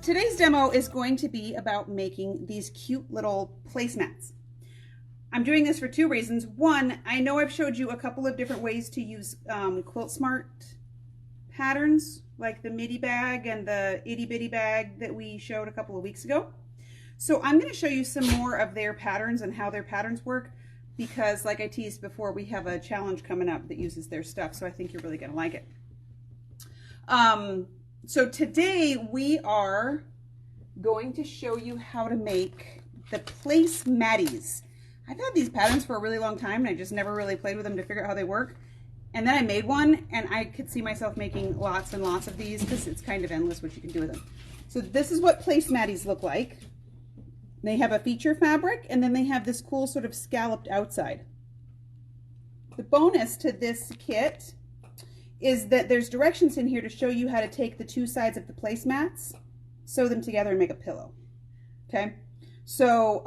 today's demo is going to be about making these cute little placemats. I'm doing this for two reasons. One, I know I've showed you a couple of different ways to use Quilt Smart patterns, like the midi bag and the itty bitty bag that we showed a couple of weeks ago. So I'm going to show you some more of their patterns and how their patterns work, because like I teased before, we have a challenge coming up that uses their stuff, so I think you're really going to like it. So today we are going to show you how to make the placematties. I've had these patterns for a really long time and I just never really played with them to figure out how they work. And then I made one and I could see myself making lots and lots of these because it's kind of endless what you can do with them. So this is what placematties look like. They have a feature fabric and then they have this cool sort of scalloped outside. The bonus to this kit is that there's directions in here to show you how to take the two sides of the placemats, sew them together and make a pillow. Okay, so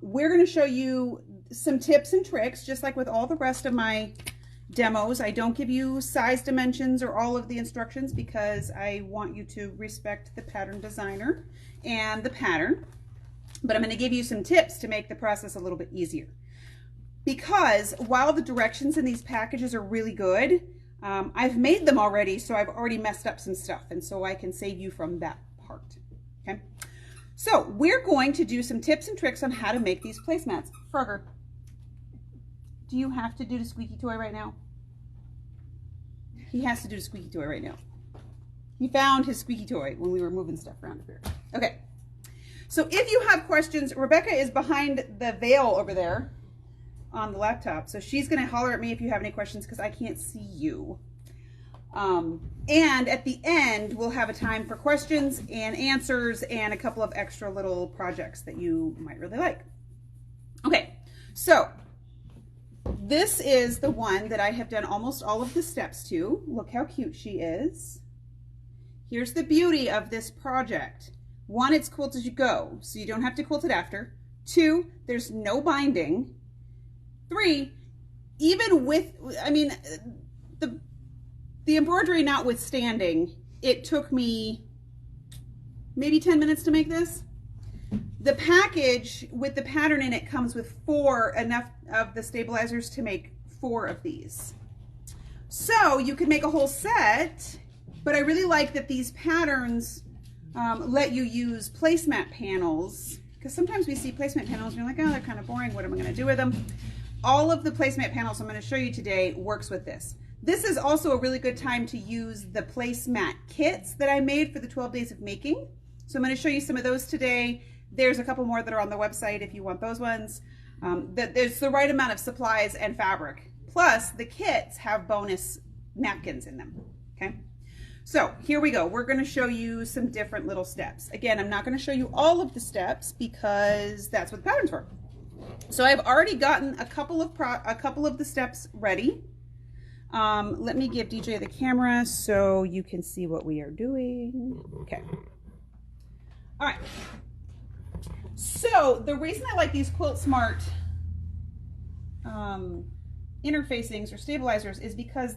we're going to show you some tips and tricks, just like with all the rest of my demos. I don't give you size dimensions or all of the instructions because I want you to respect the pattern designer and the pattern, but I'm going to give you some tips to make the process a little bit easier. Because while the directions in these packages are really good, I've made them already, so I've already messed up some stuff, and so I can save you from that part. Okay, so we're going to do some tips and tricks on how to make these placemats. Frogger, do you have to do the squeaky toy right now? He has to do the squeaky toy right now. He found his squeaky toy when we were moving stuff around here. Okay, so if you have questions, Rebecca is behind the veil over there on the laptop, so she's going to holler at me if you have any questions because I can't see you. And at the end we'll have a time for questions and answers and a couple of extra little projects that you might really like. Okay, so this is the one that I have done almost all of the steps to. Look how cute she is. Here's the beauty of this project. One, it's quilt as you go, so you don't have to quilt it after. Two, there's no binding. Three, even with, I mean, the embroidery notwithstanding, it took me maybe 10 minutes to make this. The package with the pattern in it comes with enough of the stabilizers to make 4 of these. So you could make a whole set, but I really like that these patterns let you use placemat panels, because sometimes we see placemat panels and you're like, oh, they're kind of boring. What am I going to do with them? All of the placemat panels I'm going to show you today works with this. This is also a really good time to use the placemat kits that I made for the 12 days of making. So I'm going to show you some of those today. There's a couple more that are on the website if you want those ones. There's the right amount of supplies and fabric. Plus the kits have bonus napkins in them. Okay, so here we go. We're going to show you some different little steps. Again, I'm not going to show you all of the steps because that's what the pattern's for. So I've already gotten a couple of the steps ready. Let me give DJ the camera so you can see what we are doing. Okay. All right. So the reason I like these Quilt Smart interfacings or stabilizers is because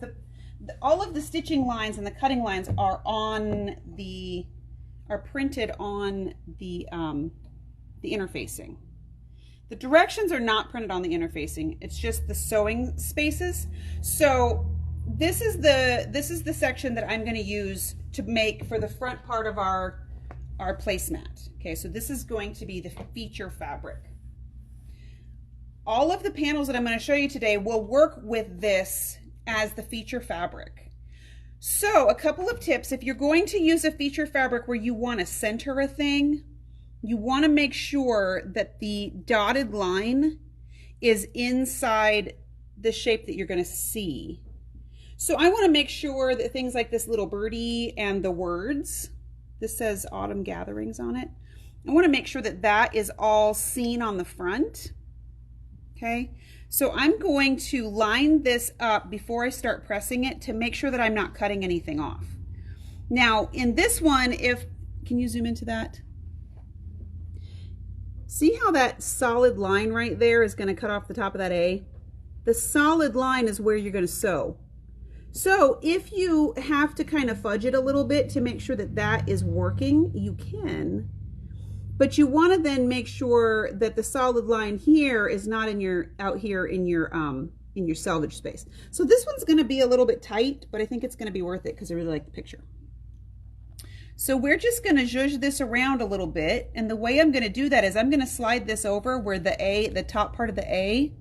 all of the stitching lines and the cutting lines are printed on the interfacing. The directions are not printed on the interfacing. It's just the sewing spaces. So this is the section that I'm going to use to make for the front part of our placemat. Okay, so this is going to be the feature fabric. All of the panels that I'm going to show you today will work with this as the feature fabric. So a couple of tips: if you're going to use a feature fabric where you want to center a thing, you want to make sure that the dotted line is inside the shape that you're going to see. So I want to make sure that things like this little birdie and the words, this says Autumn Gatherings on it, I want to make sure that that is all seen on the front. Okay, so I'm going to line this up before I start pressing it to make sure that I'm not cutting anything off. Now in this one, can you zoom into that? See how that solid line right there is going to cut off the top of that A? The solid line is where you're going to sew. So if you have to kind of fudge it a little bit to make sure that that is working, you can, but you want to then make sure that the solid line here is not in your, out here in your selvage space. So this one's going to be a little bit tight, but I think it's going to be worth it because I really like the picture. So we're just going to zhuzh this around a little bit. And the way I'm going to do that is I'm going to slide this over where the top part of the A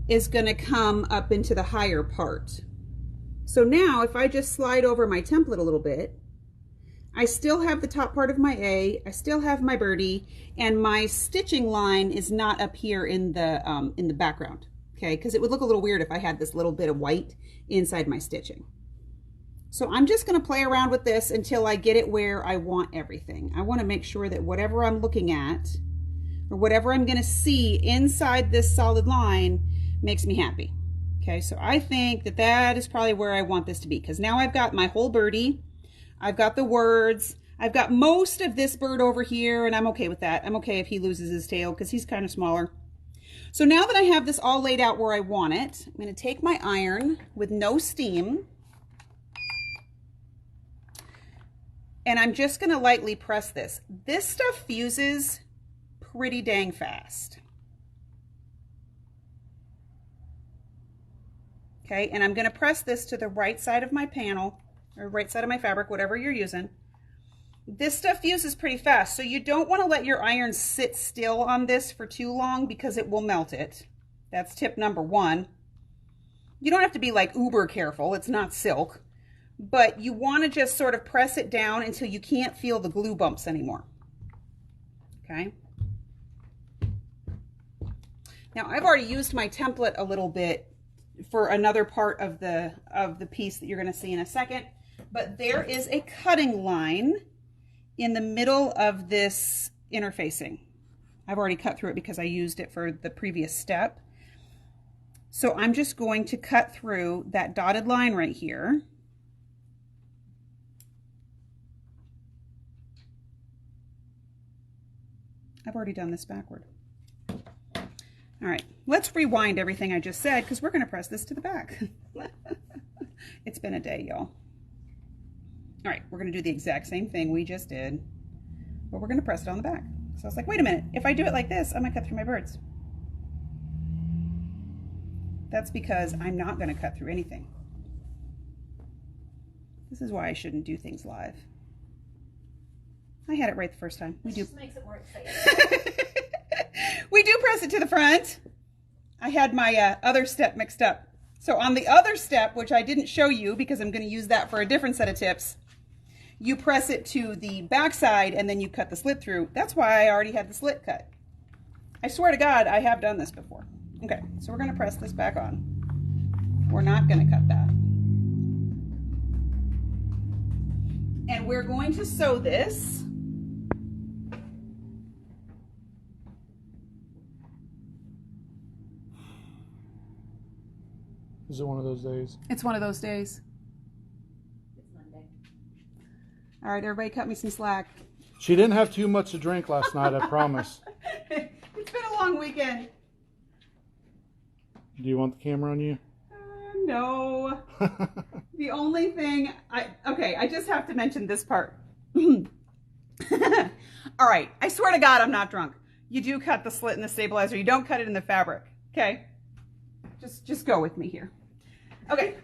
is going to come up into the higher part. So now if I just slide over my template a little bit, I still have the top part of my A, I still have my birdie, and my stitching line is not up here in the background, okay? Because it would look a little weird if I had this little bit of white inside my stitching. So I'm just going to play around with this until I get it where I want everything. I want to make sure that whatever I'm looking at, or whatever I'm going to see inside this solid line makes me happy. Okay, so I think that that is probably where I want this to be, because now I've got my whole birdie, I've got the words, I've got most of this bird over here, and I'm okay with that. I'm okay if he loses his tail because he's kind of smaller. So now that I have this all laid out where I want it, I'm going to take my iron with no steam, and I'm just going to lightly press this. This stuff fuses pretty dang fast. Okay, and I'm going to press this to the right side of my panel, or right side of my fabric, whatever you're using. This stuff fuses pretty fast, so you don't want to let your iron sit still on this for too long because it will melt it. That's tip number one. You don't have to be like uber careful, it's not silk, but you want to just sort of press it down until you can't feel the glue bumps anymore. Okay. Now I've already used my template a little bit for another part of the piece that you're going to see in a second, but there is a cutting line in the middle of this interfacing. I've already cut through it because I used it for the previous step. So I'm just going to cut through that dotted line right here. I've already done this backward. All right, let's rewind everything I just said because we're going to press this to the back. It's been a day, y'all. All right, we're going to do the exact same thing we just did, but we're going to press it on the back. So I was like, wait a minute, if I do it like this, I'm going to cut through my birds. That's because I'm not going to cut through anything. This is why I shouldn't do things live. I had it right the first time. We do. Just makes it more exciting. We do press it to the front. I had my other step mixed up. So on the other step, which I didn't show you because I'm going to use that for a different set of tips, you press it to the back side and then you cut the slit through. That's why I already had the slit cut. I swear to God, I have done this before. Okay, so we're going to press this back on. We're not going to cut that. And we're going to sew this. Is it one of those days? It's one of those days. It's Monday. All right, everybody cut me some slack. She didn't have too much to drink last night, I promise. It's been a long weekend. Do you want the camera on you? No. The only thing, I just have to mention this part. All right, I swear to God, I'm not drunk. You do cut the slit in the stabilizer. You don't cut it in the fabric, okay? Just go with me here. Okay.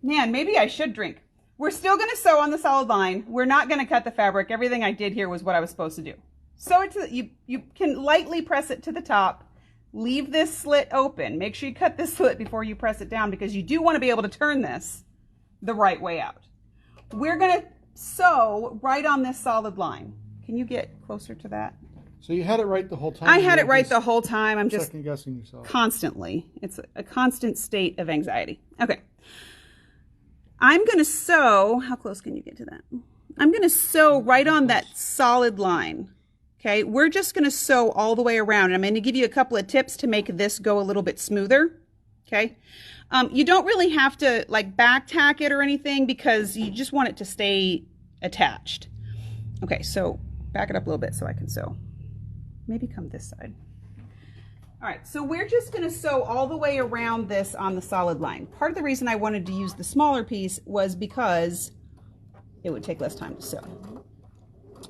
Man, maybe I should drink. We're still going to sew on the solid line. We're not going to cut the fabric. Everything I did here was what I was supposed to do. Sew it to you can lightly press it to the top. Leave this slit open. Make sure you cut this slit before you press it down because you do want to be able to turn this the right way out. We're going to sew right on this solid line. Can you get closer to that? So you had it right the whole time? I had it right the whole time. I'm just second guessing yourself. Constantly. It's a constant state of anxiety. Okay. I'm going to sew. How close can you get to that? I'm going to sew right on that solid line. Okay. We're just going to sew all the way around. And I'm going to give you a couple of tips to make this go a little bit smoother. Okay. You don't really have to like back tack it or anything because you just want it to stay attached. Okay. So back it up a little bit so I can sew. Maybe come this side. All right, so we're just going to sew all the way around this on the solid line. Part of the reason I wanted to use the smaller piece was because it would take less time to sew.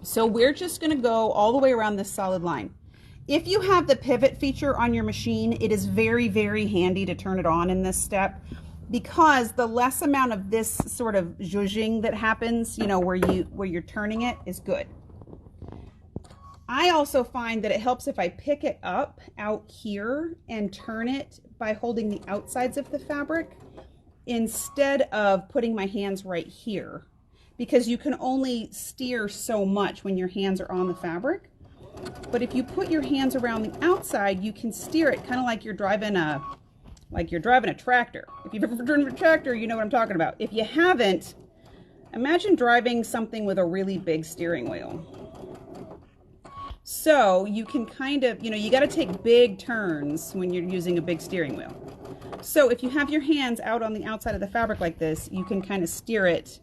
So we're just going to go all the way around this solid line. If you have the pivot feature on your machine, it is very, very handy to turn it on in this step, because the less amount of this sort of zhuzhing that happens, you know, where you're turning it, is good. I also find that it helps if I pick it up out here and turn it by holding the outsides of the fabric instead of putting my hands right here, because you can only steer so much when your hands are on the fabric. But if you put your hands around the outside, you can steer it kind of like you're driving a tractor. If you've ever driven a tractor, you know what I'm talking about. If you haven't, imagine driving something with a really big steering wheel. So you can kind of, you know, you got to take big turns when you're using a big steering wheel. So if you have your hands out on the outside of the fabric like this, you can kind of steer it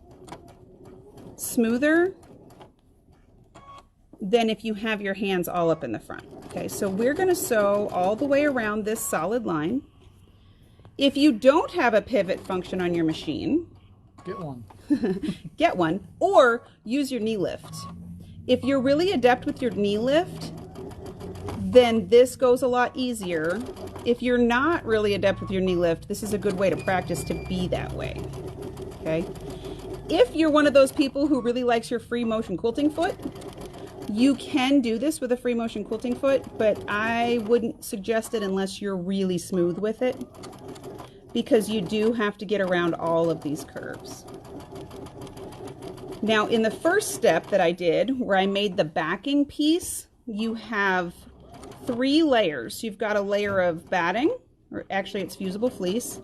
smoother than if you have your hands all up in the front. Okay, so we're going to sew all the way around this solid line. If you don't have a pivot function on your machine, get one. Get one, or use your knee lift. If you're really adept with your knee lift, then this goes a lot easier. If you're not really adept with your knee lift, this is a good way to practice to be that way. Okay? If you're one of those people who really likes your free motion quilting foot, you can do this with a free motion quilting foot, but I wouldn't suggest it unless you're really smooth with it, because you do have to get around all of these curves. Now, in the first step that I did, where I made the backing piece, you have 3 layers. You've got a layer of batting, or actually it's fusible fleece,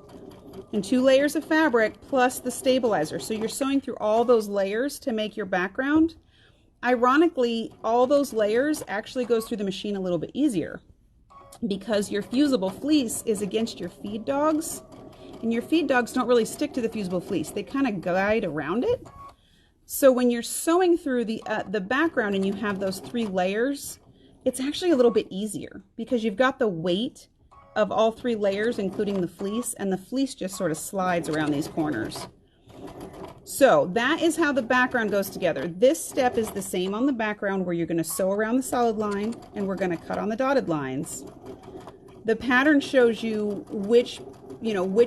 and 2 layers of fabric plus the stabilizer. So you're sewing through all those layers to make your background. Ironically, all those layers actually goes through the machine a little bit easier, because your fusible fleece is against your feed dogs, and your feed dogs don't really stick to the fusible fleece. They kind of glide around it. So when you're sewing through the background and you have those 3 layers, it's actually a little bit easier, because you've got the weight of all 3 layers, including the fleece, and the fleece just sort of slides around these corners. So that is how the background goes together. This step is the same on the background, where you're going to sew around the solid line and we're going to cut on the dotted lines. The pattern shows you which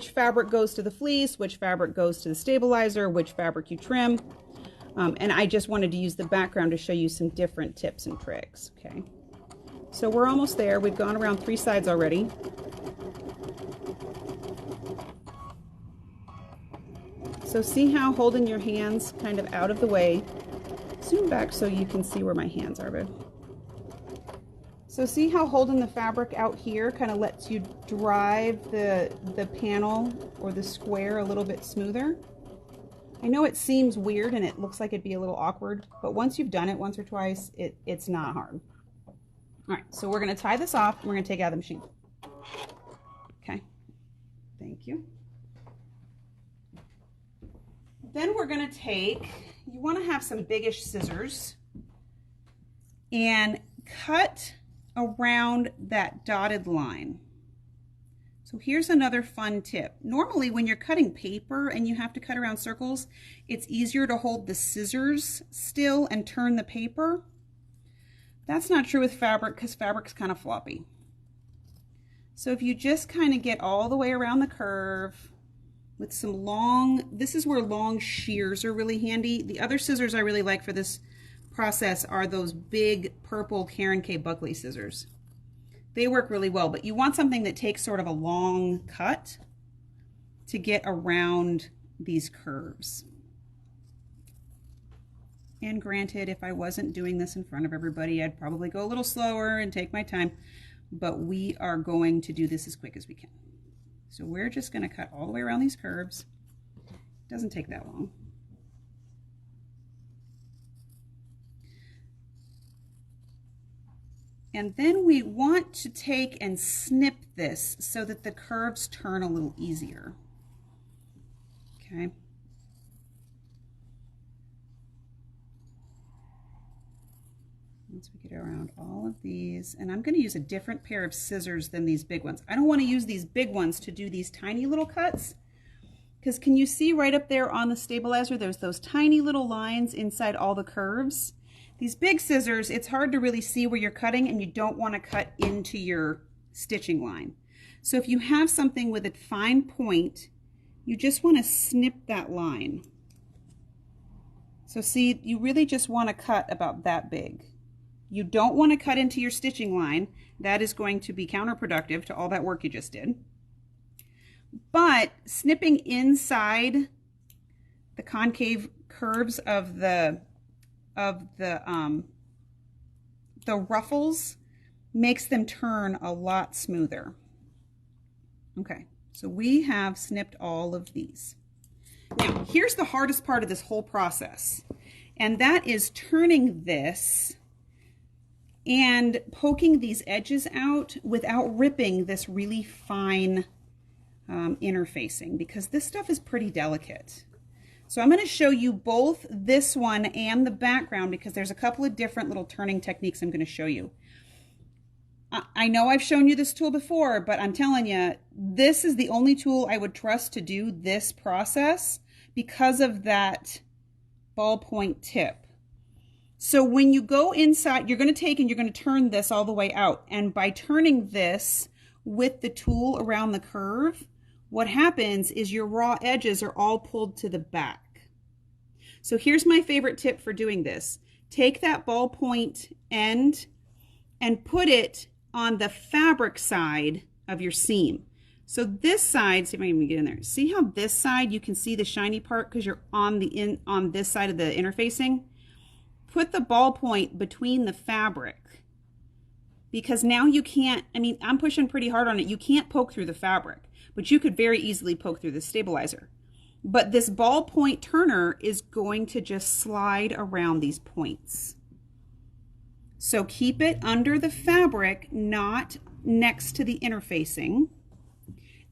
fabric goes to the fleece, which fabric goes to the stabilizer, which fabric you trim. And I just wanted to use the background to show you some different tips and tricks. Okay, so we're almost there. We've gone around 3 sides already. So see how holding your hands kind of out of the way, zoom back so you can see where my hands are, babe. So see how holding the fabric out here kind of lets you drive the panel or the square a little bit smoother. I know it seems weird and it looks like it'd be a little awkward, but once you've done it once or twice, it's not hard. All right, so we're going to tie this off and we're going to take it out of the machine. Okay, thank you. Then we're going to take, you want to have some biggish scissors and cut around that dotted line. So here's another fun tip. Normally when you're cutting paper and you have to cut around circles, it's easier to hold the scissors still and turn the paper. That's not true with fabric, because fabric's kind of floppy. So if you just kind of get all the way around the curve with some long, this is where long shears are really handy. The other scissors I really like for this process are those big purple Karen K. Buckley scissors. They work really well, but you want something that takes sort of a long cut to get around these curves. And granted, if I wasn't doing this in front of everybody, I'd probably go a little slower and take my time, but we are going to do this as quick as we can. So we're just going to cut all the way around these curves. It doesn't take that long. And then we want to take and snip this so that the curves turn a little easier. Okay. Once we get around all of these, and I'm going to use a different pair of scissors than these big ones. I don't want to use these big ones to do these tiny little cuts, because can you see right up there on the stabilizer, there's those tiny little lines inside all the curves. These big scissors, it's hard to really see where you're cutting, and you don't want to cut into your stitching line. So if you have something with a fine point, you just want to snip that line. So see, you really just want to cut about that big. You don't want to cut into your stitching line. That is going to be counterproductive to all that work you just did. But snipping inside the concave curves of the ruffles makes them turn a lot smoother. Okay, so we have snipped all of these. Now, here's the hardest part of this whole process, and that is turning this and poking these edges out without ripping this really fine interfacing, because this stuff is pretty delicate. So I'm going to show you both this one and the background, because there's a couple of different little turning techniques I'm going to show you. I know I've shown you this tool before, but I'm telling you, this is the only tool I would trust to do this process because of that ballpoint tip. So when you go inside, you're going to take and you're going to turn this all the way out. And by turning this with the tool around the curve, what happens is your raw edges are all pulled to the back. So here's my favorite tip for doing this. Take that ballpoint end and put it on the fabric side of your seam. So this side, see if I can get in there. See how this side, you can see the shiny part because you're on this side of the interfacing? Put the ballpoint between the fabric, because now you can't, I mean, I'm pushing pretty hard on it. You can't poke through the fabric, but you could very easily poke through the stabilizer. But this ballpoint turner is going to just slide around these points. So keep it under the fabric, not next to the interfacing.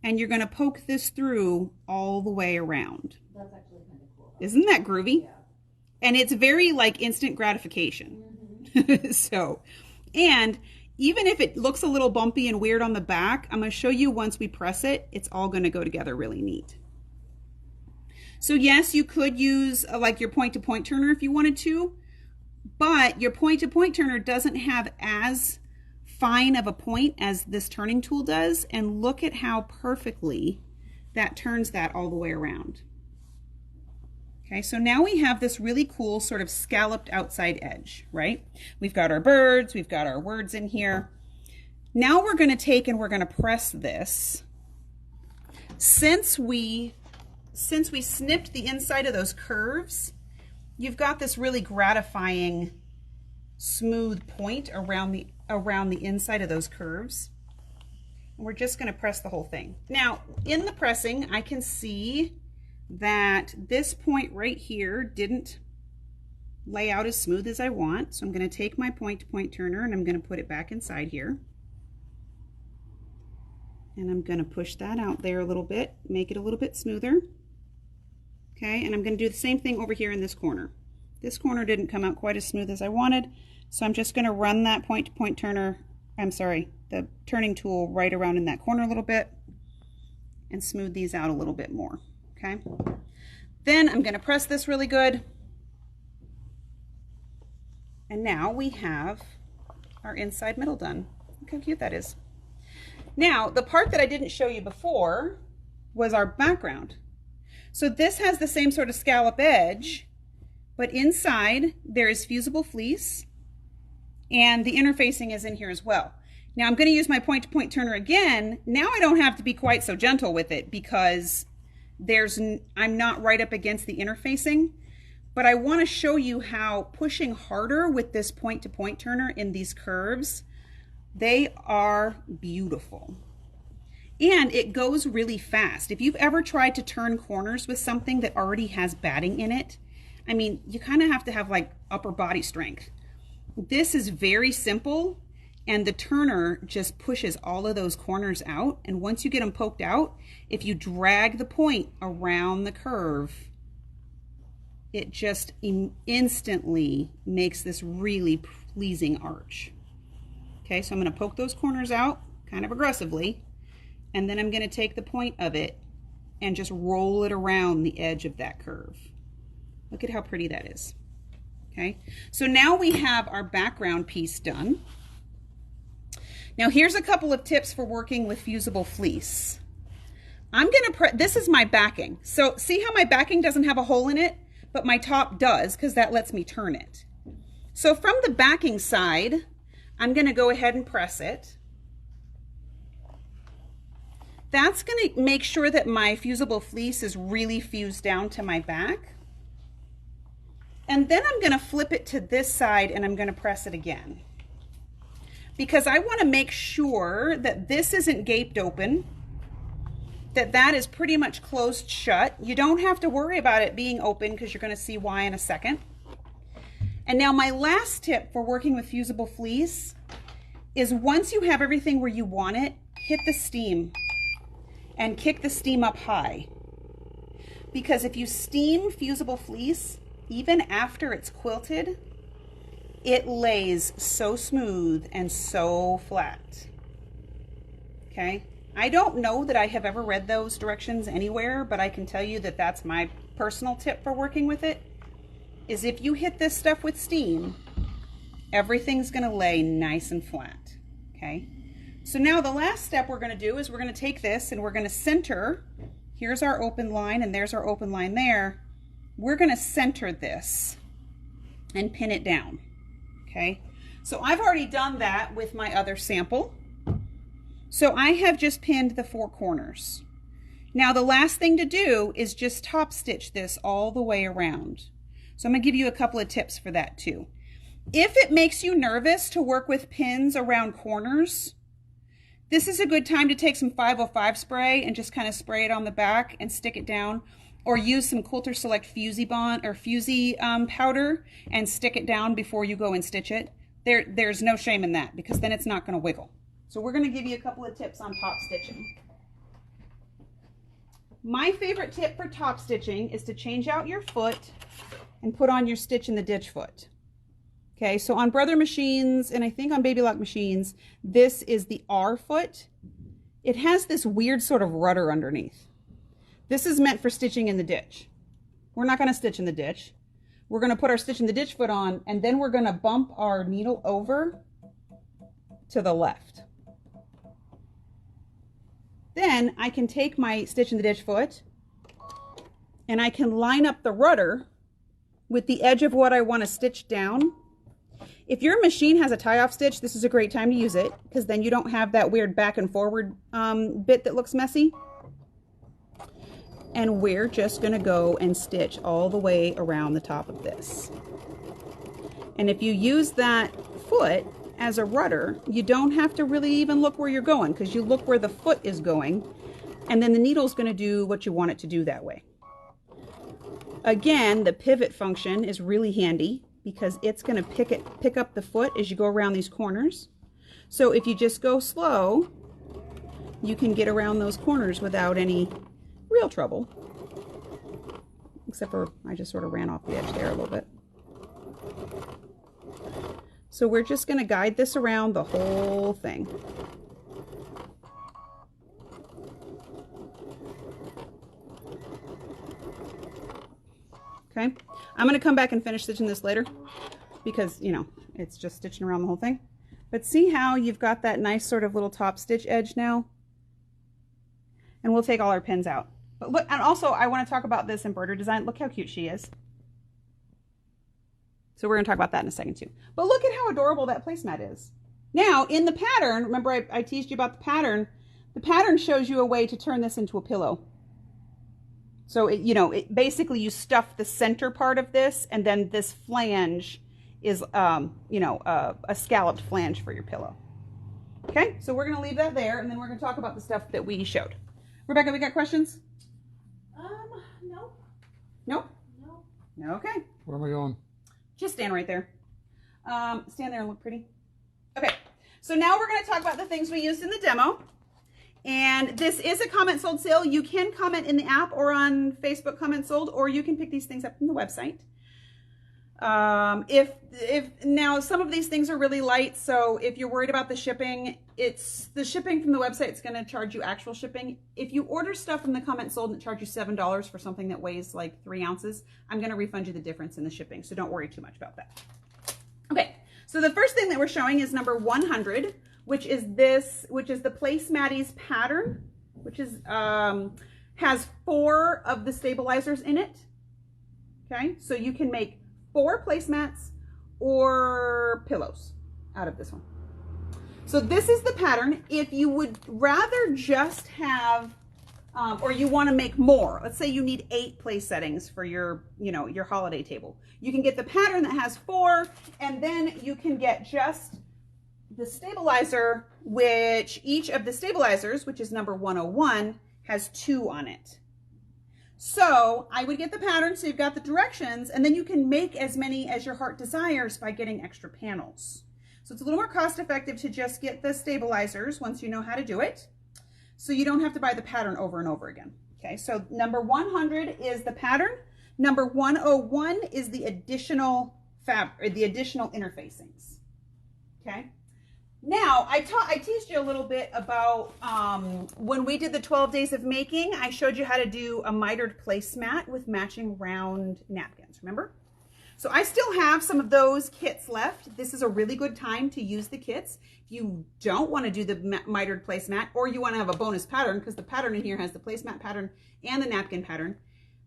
And you're going to poke this through all the way around. That's actually kind of cool. Isn't that groovy? Yeah. And it's very like instant gratification. Mm-hmm. So, and even if it looks a little bumpy and weird on the back, I'm going to show you once we press it, it's all going to go together really neat. So yes, you could use like your point-to-point turner if you wanted to, but your point-to-point turner doesn't have as fine of a point as this turning tool does, and look at how perfectly that turns that all the way around. Okay, so now we have this really cool sort of scalloped outside edge, right? We've got our birds, we've got our words in here. Now we're going to take and we're going to press this. Since we snipped the inside of those curves, you've got this really gratifying smooth point around the inside of those curves. And we're just going to press the whole thing. Now, in the pressing, I can see that this point right here didn't lay out as smooth as I want. So I'm going to take my point-to-point turner and I'm going to put it back inside here. And I'm going to push that out there a little bit, make it a little bit smoother. Okay, and I'm going to do the same thing over here in this corner. This corner didn't come out quite as smooth as I wanted, so I'm just going to run that point-to-point turner, the turning tool right around in that corner a little bit and smooth these out a little bit more. Okay, then I'm going to press this really good. And now we have our inside middle done. Look how cute that is. Now, the part that I didn't show you before was our background. So this has the same sort of scallop edge, but inside there is Fusible fleece, and the interfacing is in here as well. Now I'm going to use my point-to-point turner again. Now I don't have to be quite so gentle with it because I'm not right up against the interfacing, but I want to show you how pushing harder with this point-to-point turner in these curves, they are beautiful. And it goes really fast. If you've ever tried to turn corners with something that already has batting in it, I mean, you kind of have to have like upper body strength. This is very simple, and the turner just pushes all of those corners out. And once you get them poked out, if you drag the point around the curve, it just instantly makes this really pleasing arch. Okay, so I'm going to poke those corners out kind of aggressively, and then I'm going to take the point of it and just roll it around the edge of that curve. Look at how pretty that is. Okay, so now we have our background piece done. Now here's a couple of tips for working with fusible fleece. I'm going to this is my backing. So see how my backing doesn't have a hole in it, but my top does, because that lets me turn it. So from the backing side, I'm going to go ahead and press it. That's going to make sure that my fusible fleece is really fused down to my back. And then I'm going to flip it to this side and I'm going to press it again, because I want to make sure that this isn't gaped open, that is pretty much closed shut. You don't have to worry about it being open, because you're going to see why in a second. And now my last tip for working with fusible fleece is, once you have everything where you want it, hit the steam and kick the steam up high. Because if you steam fusible fleece, even after it's quilted, it lays so smooth and so flat. Okay, I don't know that I have ever read those directions anywhere, but I can tell you that that's my personal tip for working with it, is if you hit this stuff with steam, everything's going to lay nice and flat. Okay, so now the last step we're going to do is we're going to take this and we're going to center. Here's our open line and there's our open line there. We're going to center this and pin it down. Okay, so I've already done that with my other sample. So I have just pinned the 4 corners. Now the last thing to do is just top stitch this all the way around. So I'm going to give you a couple of tips for that too. If it makes you nervous to work with pins around corners, this is a good time to take some 505 spray and just kind of spray it on the back and stick it down. Or use some Quilter Select Fusibond or Fusi powder and stick it down before you go and stitch it. There's no shame in that, because then it's not going to wiggle. So we're going to give you a couple of tips on top stitching. My favorite tip for top stitching is to change out your foot and put on your stitch in the ditch foot. Okay, so on Brother machines and I think on Baby Lock machines, this is the R foot. It has this weird sort of rudder underneath. This is meant for stitching in the ditch. We're not going to stitch in the ditch. We're going to put our stitch in the ditch foot on, and then we're going to bump our needle over to the left. Then I can take my stitch in the ditch foot and I can line up the rudder with the edge of what I want to stitch down. If your machine has a tie-off stitch, this is a great time to use it, because then you don't have that weird back and forward bit that looks messy. And we're just going to go and stitch all the way around the top of this. And if you use that foot as a rudder, you don't have to really even look where you're going, because you look where the foot is going, and then the needle's going to do what you want it to do that way. Again, the pivot function is really handy, because it's going to pick up the foot as you go around these corners. So if you just go slow, you can get around those corners without any real trouble, except for I just sort of ran off the edge there a little bit. So we're just going to guide this around the whole thing. Okay, I'm going to come back and finish stitching this later, because, you know, it's just stitching around the whole thing. But see how you've got that nice sort of little top stitch edge now? And we'll take all our pins out. But look, and also I want to talk about this embroidery design. Look how cute she is. So we're going to talk about that in a second too. But look at how adorable that placemat is. Now in the pattern, remember I teased you about the pattern. The pattern shows you a way to turn this into a pillow. So basically you stuff the center part of this, and then this flange is a scalloped flange for your pillow. Okay, so we're going to leave that there, and then we're going to talk about the stuff that we showed. Rebecca, we got questions? No. Nope? No. Okay. Where am I going? Just stand right there. Stand there and look pretty. Okay, so now we're going to talk about the things we used in the demo. And this is a comment sold sale. You can comment in the app or on Facebook comment sold, or you can pick these things up from the website. If now some of these things are really light, so if you're worried about the shipping, it's the shipping from the website. It's going to charge you actual shipping. If you order stuff from the comment sold and it charges you $7 for something that weighs like 3 ounces, I'm going to refund you the difference in the shipping. So don't worry too much about that. Okay. So the first thing that we're showing is number 100, which is the Placemats pattern, which is, has 4 of the stabilizers in it. Okay. So you can make 4 placemats or pillows out of this one. So this is the pattern. If you would rather just have, or you want to make more, let's say you need 8 place settings for your, your holiday table. You can get the pattern that has 4, and then you can get just the stabilizer, which each of the stabilizers, which is number 101, has 2 on it. So I would get the pattern, so you've got the directions, and then you can make as many as your heart desires by getting extra panels. So it's a little more cost effective to just get the stabilizers once you know how to do it, so you don't have to buy the pattern over and over again. Okay, so number 100 is the pattern. Number 101 is the additional interfacings. Okay. Now, I teased you a little bit about when we did the 12 days of making, I showed you how to do a mitered placemat with matching round napkins, remember? So I still have some of those kits left. This is a really good time to use the kits. If you don't want to do the mitered placemat, or you want to have a bonus pattern, because the pattern in here has the placemat pattern and the napkin pattern,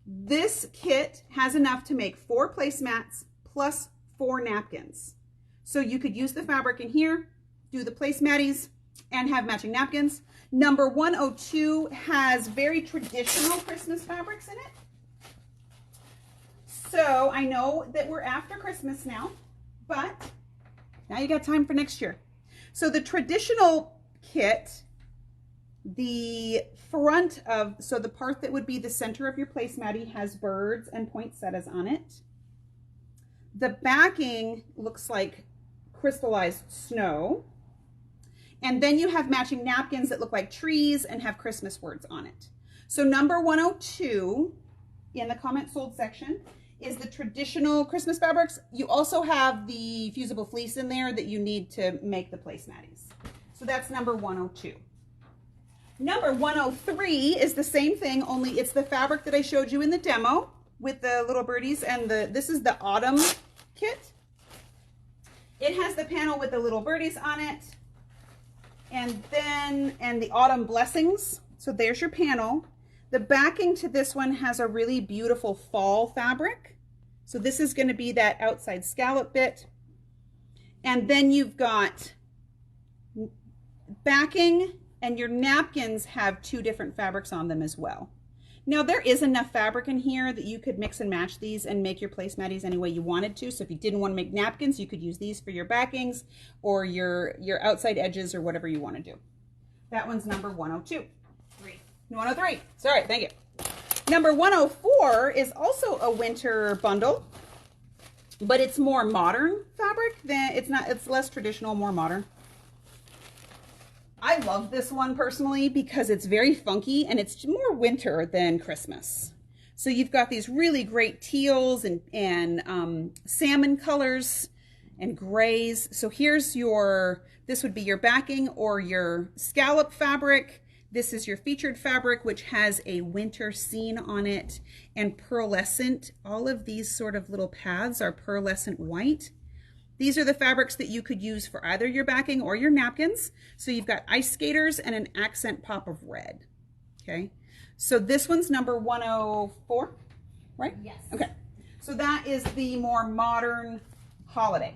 this kit has enough to make 4 placemats plus 4 napkins. So you could use the fabric in here, do the placematties, and have matching napkins. Number 102 has very traditional Christmas fabrics in it. So I know that we're after Christmas now, but now you got time for next year. So the traditional kit, the front of, so the part that would be the center of your placematty has birds and poinsettias on it. The backing looks like crystallized snow. And then you have matching napkins that look like trees and have Christmas words on it. So number 102 in the comment sold section is the traditional Christmas fabrics. You also have the Fusible fleece in there that you need to make the placematties. So that's number 102. Number 103 is the same thing, only it's the fabric that I showed you in the demo with the little birdies, and this is the autumn kit. It has the panel with the little birdies on it. And the autumn blessings. So there's your panel. The backing to this one has a really beautiful fall fabric. So this is going to be that outside scallop bit. And then you've got backing, and your napkins have 2 different fabrics on them as well. Now there is enough fabric in here that you could mix and match these and make your placematties any way you wanted to. So if you didn't want to make napkins, you could use these for your backings or your outside edges or whatever you want to do. That one's number 102. 103. Sorry, thank you. Number 104 is also a winter bundle, but it's more modern fabric than it's less traditional, more modern. I love this one personally because it's very funky and it's more winter than Christmas. So you've got these really great teals and salmon colors and grays. So here's this would be your backing or your scallop fabric. This is your featured fabric, which has a winter scene on it and pearlescent. All of these sort of little paths are pearlescent white. These are the fabrics that you could use for either your backing or your napkins. So you've got ice skaters and an accent pop of red. Okay. So this one's number 104, right? Yes. Okay. So that is the more modern holiday.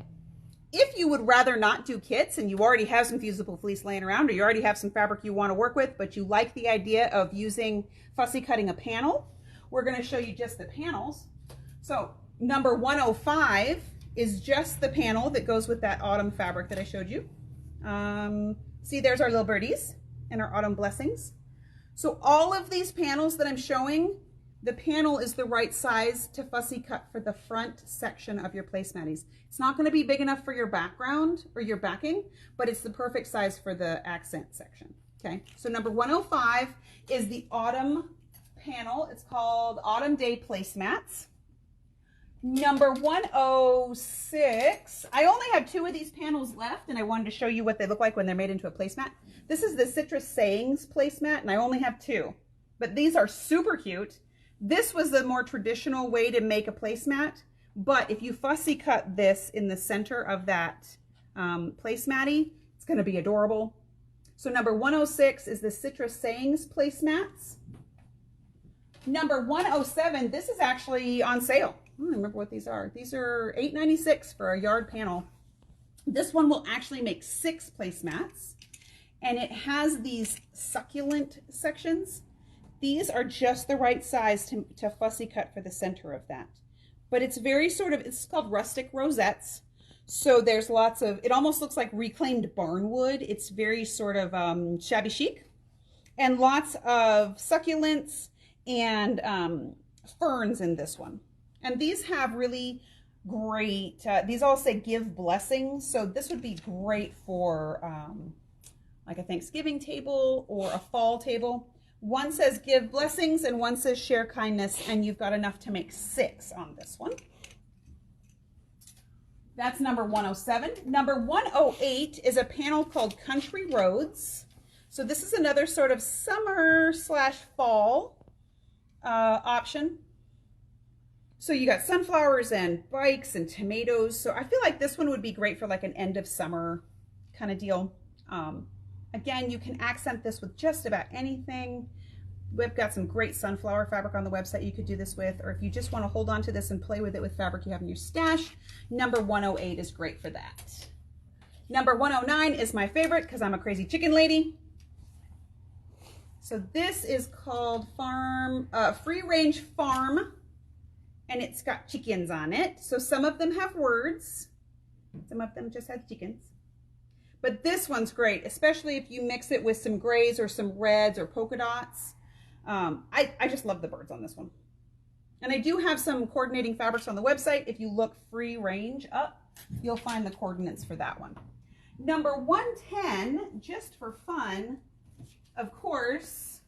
If you would rather not do kits and you already have some Fusible fleece laying around, or you already have some fabric you want to work with, but you like the idea of using fussy cutting a panel, we're going to show you just the panels. So number 105 is just the panel that goes with that autumn fabric that I showed you. See, there's our little birdies and our autumn blessings. So all of these panels that I'm showing, the panel is the right size to fussy cut for the front section of your placematties. It's not going to be big enough for your background or your backing, but it's the perfect size for the accent section. Okay, so number 105 is the autumn panel. It's called Autumn Day Placemats. Number 106, I only have 2 of these panels left, and I wanted to show you what they look like when they're made into a placemat. This is the Citrus Sayings placemat, and I only have 2, but these are super cute. This was the more traditional way to make a placemat, but if you fussy cut this in the center of that placematty, it's going to be adorable. So number 106 is the Citrus Sayings placemats. Number 107, this is actually on sale. I don't remember what these are. These are $8.96 for a yard panel. This one will actually make 6 placemats, and it has these succulent sections. These are just the right size to fussy cut for the center of that. But it's very sort of, it's called Rustic Rosettes. So there's lots of, it almost looks like reclaimed barnwood. It's very sort of shabby chic. And lots of succulents and ferns in this one. And these have really great, these all say give blessings. So this would be great for like a Thanksgiving table or a fall table. One says give blessings and one says share kindness, and you've got enough to make 6 on this one. That's number 107. Number 108 is a panel called Country Roads. So this is another sort of summer/fall option. So you got sunflowers and bikes and tomatoes. So I feel like this one would be great for like an end of summer kind of deal. Again, you can accent this with just about anything. We've got some great sunflower fabric on the website you could do this with, or if you just want to hold on to this and play with it with fabric you have in your stash, number 108 is great for that. Number 109 is my favorite because I'm a crazy chicken lady. So this is called Free Range Farm, and it's got chickens on it. So some of them have words, some of them just have chickens. But this one's great, especially if you mix it with some grays or some reds or polka dots. I just love the birds on this one. And I do have some coordinating fabrics on the website. If you look free range up, you'll find the coordinates for that one. Number 110, just for fun, of course,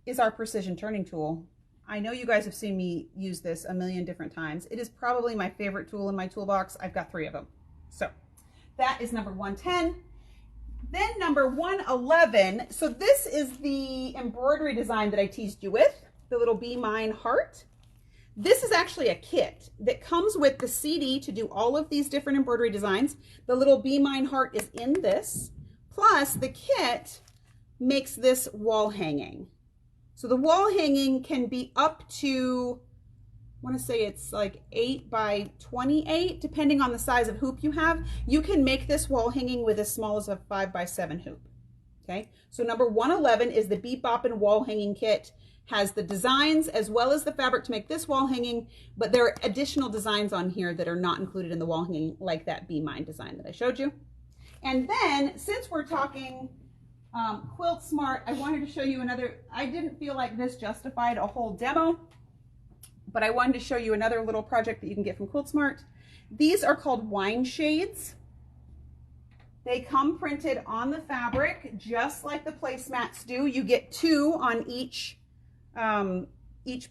is our precision turning tool. I know you guys have seen me use this a million different times. It is probably my favorite tool in my toolbox. I've got 3 of them. So that is number 110. Then number 111. So this is the embroidery design that I teased you with, the little Be Mine heart. This is actually a kit that comes with the CD to do all of these different embroidery designs. The little Be Mine heart is in this. Plus the kit makes this wall hanging. So the wall hanging can be up to, I want to say it's like 8 by 28, depending on the size of hoop you have. You can make this wall hanging with as small as a 5 by 7 hoop. Okay, so number 111 is the Beep Boppin' wall hanging kit. Has the designs as well as the fabric to make this wall hanging, but there are additional designs on here that are not included in the wall hanging, like that Be Mine design that I showed you. And then, since we're talking Quilt Smart, I wanted to show you another. I didn't feel like this justified a whole demo, but I wanted to show you another little project that you can get from Quilt Smart. These are called wine shades. They come printed on the fabric, just like the placemats do. You get 2 on each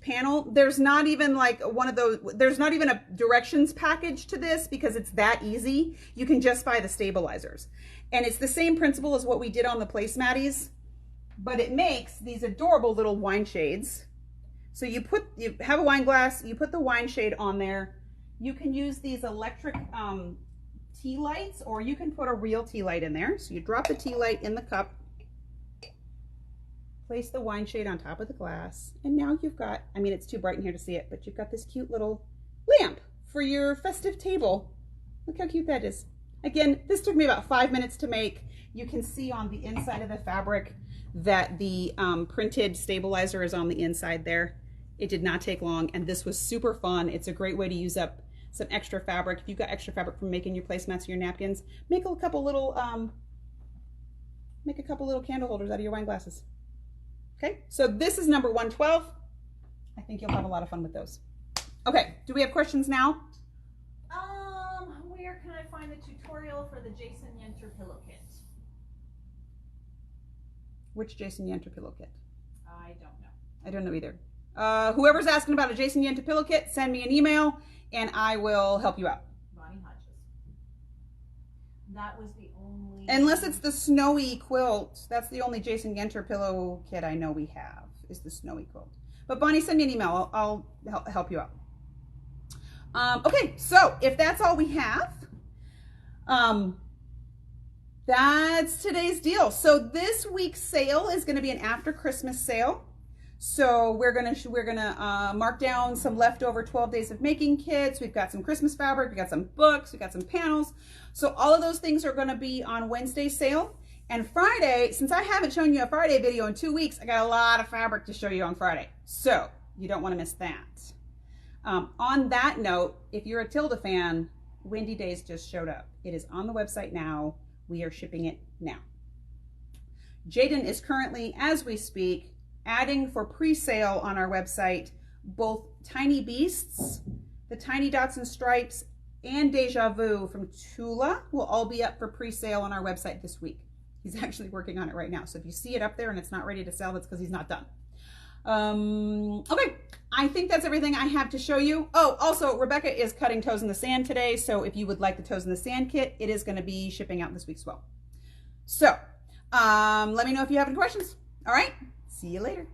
panel. There's not even like one of those, there's not even a directions package to this because it's that easy. You can just buy the stabilizers. And it's the same principle as what we did on the placematties, but it makes these adorable little wine shades. So you have a wine glass, you put the wine shade on there. You can use these electric tea lights, or you can put a real tea light in there. So you drop the tea light in the cup, place the wine shade on top of the glass, and now you've got, I mean, it's too bright in here to see it, but you've got this cute little lamp for your festive table. Look how cute that is. Again, this took me about 5 minutes to make. You can see on the inside of the fabric that the printed stabilizer is on the inside there. It did not take long, and this was super fun. It's a great way to use up some extra fabric. If you've got extra fabric from making your placemats or your napkins, make a couple little candle holders out of your wine glasses. Okay, so this is number 112. I think you'll have a lot of fun with those. Okay, do we have questions now? Where can I find the tutorial for the Jason Yenter pillow kit? Which Jason Yenter pillow kit? I don't know. I don't know either. Whoever's asking about a Jason Yenter pillow kit, send me an email and I will help you out. Bonnie Hodges. That was the only... Unless it's the snowy quilt. That's the only Jason Yenter pillow kit I know we have, is the snowy quilt. But Bonnie, send me an email. I'll help you out. Okay, so if that's all we have, that's today's deal. So this week's sale is going to be an after Christmas sale. So we're gonna mark down some leftover 12 days of making kits. We've got some Christmas fabric, we got some books, we got some panels. So all of those things are going to be on Wednesday's sale. And Friday, since I haven't shown you a Friday video in 2 weeks, I got a lot of fabric to show you on Friday. So you don't want to miss that. On that note, if you're a Tilda fan, Windy Days just showed up. It is on the website now. We are shipping it now. Jaden is currently, as we speak, adding for pre-sale on our website both Tiny Beasts, the Tiny Dots and Stripes, and Deja Vu from Tula will all be up for pre-sale on our website this week. He's actually working on it right now. So if you see it up there and it's not ready to sell, that's because he's not done. Okay, I think that's everything I have to show you. Oh, also, Rebecca is cutting Toes in the Sand today. So if you would like the Toes in the Sand kit, it is going to be shipping out this week as well. So let me know if you have any questions. All right, see you later.